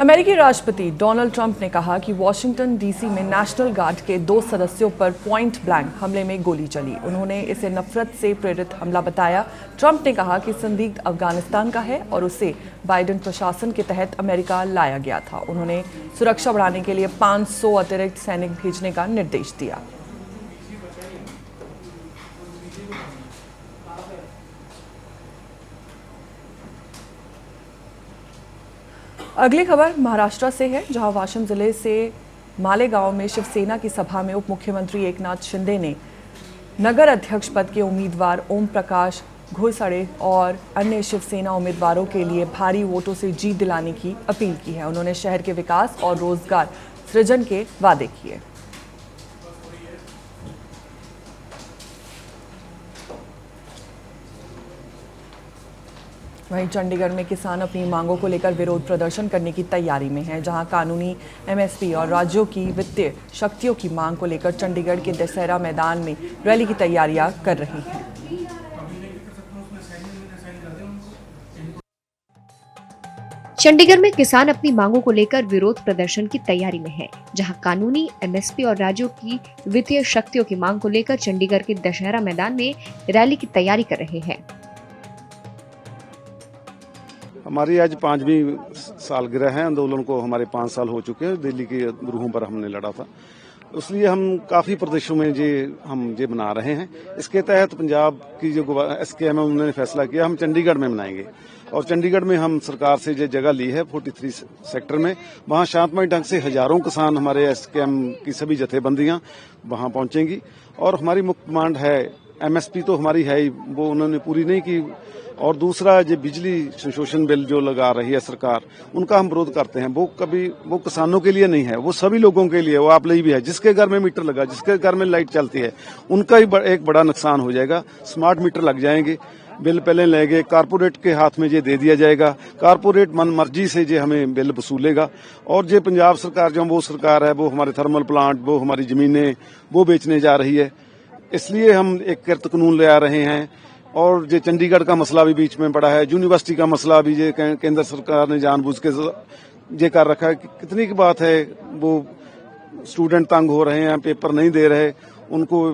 अमेरिकी राष्ट्रपति Donald Trump ने कहा कि वॉशिंगटन डीसी में नेशनल गार्ड के 2 सदस्यों पर पॉइंट ब्लैंक हमले में गोली चली। उन्होंने इसे नफरत से प्रेरित हमला बताया। ट्रंप ने कहा कि संदिग्ध अफगानिस्तान का है और उसे बाइडेन प्रशासन के तहत अमेरिका लाया गया था। उन्होंने सुरक्षा बढ़ाने के लिए 500 अतिरिक्त सैनिक भेजने का निर्देश दिया। अगली खबर महाराष्ट्र से है, जहां वाशिम जिले से मालेगांव में शिवसेना की सभा में उप मुख्यमंत्री एकनाथ शिंदे ने नगर अध्यक्ष पद के उम्मीदवार ओम प्रकाश घुड़सड़े और अन्य शिवसेना उम्मीदवारों के लिए भारी वोटों से जीत दिलाने की अपील की है। उन्होंने शहर के विकास और रोजगार सृजन के वादे किए। वहीं चंडीगढ़ में किसान अपनी मांगों को लेकर विरोध प्रदर्शन करने की तैयारी में हैं, जहां कानूनी एमएसपी और राज्यों की वित्तीय शक्तियों की मांग को लेकर चंडीगढ़ के दशहरा मैदान में रैली की तैयारियां कर रही हैं। चंडीगढ़ में किसान अपनी मांगों को लेकर विरोध प्रदर्शन की तैयारी में हैं, जहां कानूनी एमएसपी और राज्यों की वित्तीय शक्तियों की मांग को लेकर चंडीगढ़ के दशहरा मैदान में रैली की तैयारी कर रहे हैं। हमारी आज 5वीं सालगिरह है आंदोलन को। हमारे 5 साल हो चुके हैं। दिल्ली के गृहों पर हमने लड़ा था, इसलिए हम काफी प्रदेशों में हम मना रहे हैं। इसके तहत पंजाब की जो एसकेएम है उन्होंने फैसला किया हम चंडीगढ़ में मनाएंगे और चंडीगढ़ में हम सरकार से जो जगह ली है 43 सेक्टर में, वहां शांतमय ढंग से हजारों किसान हमारे एसकेएम की सभी जथेबंदियां वहां पहुंचेंगी। और हमारी मुख्य मांग है एमएसपी तो हमारी है ही, वो उन्होंने पूरी नहीं की। और दूसरा जो बिजली संशोधन बिल जो लगा रही है सरकार, उनका हम विरोध करते हैं। वो किसानों के लिए नहीं है, वो सभी लोगों के लिए, वो आप लिए भी है। जिसके घर में मीटर लगा, जिसके घर में लाइट चलती है, उनका ही एक बड़ा नुकसान हो जाएगा। स्मार्ट मीटर लग जाएंगे, बिल पहले लेंगे, कारपोरेट के हाथ में ये दे दिया जाएगा। कारपोरेट मन मर्जी से ये हमें बिल वसूलेगा। और ये पंजाब सरकार जो वो सरकार है, वो हमारे थर्मल प्लांट, वो हमारी जमीनें वो बेचने जा रही है। इसलिए हम एक कृत कानून ले आ रहे हैं। और ये चंडीगढ़ का मसला भी बीच में पड़ा है, यूनिवर्सिटी का मसला भी ये केंद्र सरकार ने जानबूझ के ये कर रखा है। कितनी की बात है, वो स्टूडेंट तंग हो रहे हैं, पेपर नहीं दे रहे, उनको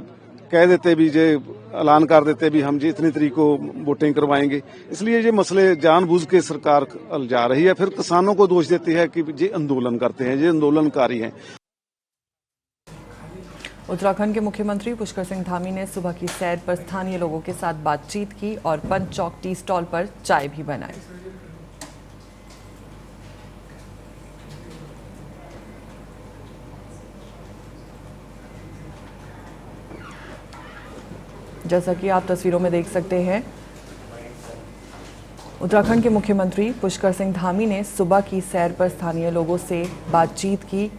कह देते भी, ये ऐलान कर देते भी हम इतनी तारीख को वोटिंग करवाएंगे। इसलिए ये मसले जानबूझ के सरकार जा रही है, फिर किसानों को दोष देती है कि ये आंदोलन करते हैं, ये आंदोलनकारी हैं। उत्तराखंड के मुख्यमंत्री पुष्कर सिंह धामी ने सुबह की सैर पर स्थानीय लोगों के साथ बातचीत की और पंच चौक टी स्टॉल पर चाय भी बनाई। जैसा कि आप तस्वीरों में देख सकते हैं, उत्तराखंड के मुख्यमंत्री पुष्कर सिंह धामी ने सुबह की सैर पर स्थानीय लोगों से बातचीत की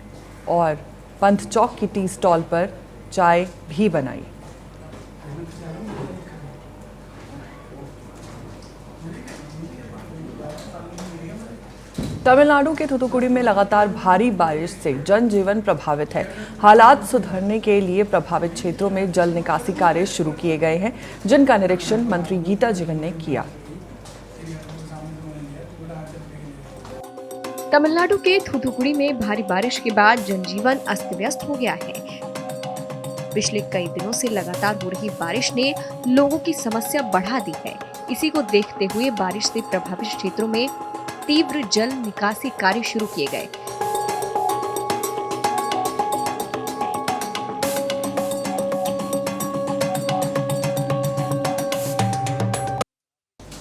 और पंथ चौक की टी स्टॉल पर चाय भी बनाई। तमिलनाडु के थूथुकुडी में लगातार भारी बारिश से जनजीवन प्रभावित है। हालात सुधरने के लिए प्रभावित क्षेत्रों में जल निकासी कार्य शुरू किए गए हैं, जिनका निरीक्षण मंत्री गीता जीवन ने किया। तमिलनाडु के थूथुकुडी में भारी बारिश के बाद जनजीवन अस्त व्यस्त हो गया है। पिछले कई दिनों से लगातार हो रही बारिश ने लोगों की समस्या बढ़ा दी है। इसी को देखते हुए बारिश से प्रभावित क्षेत्रों में तीव्र जल निकासी कार्य शुरू किए गए।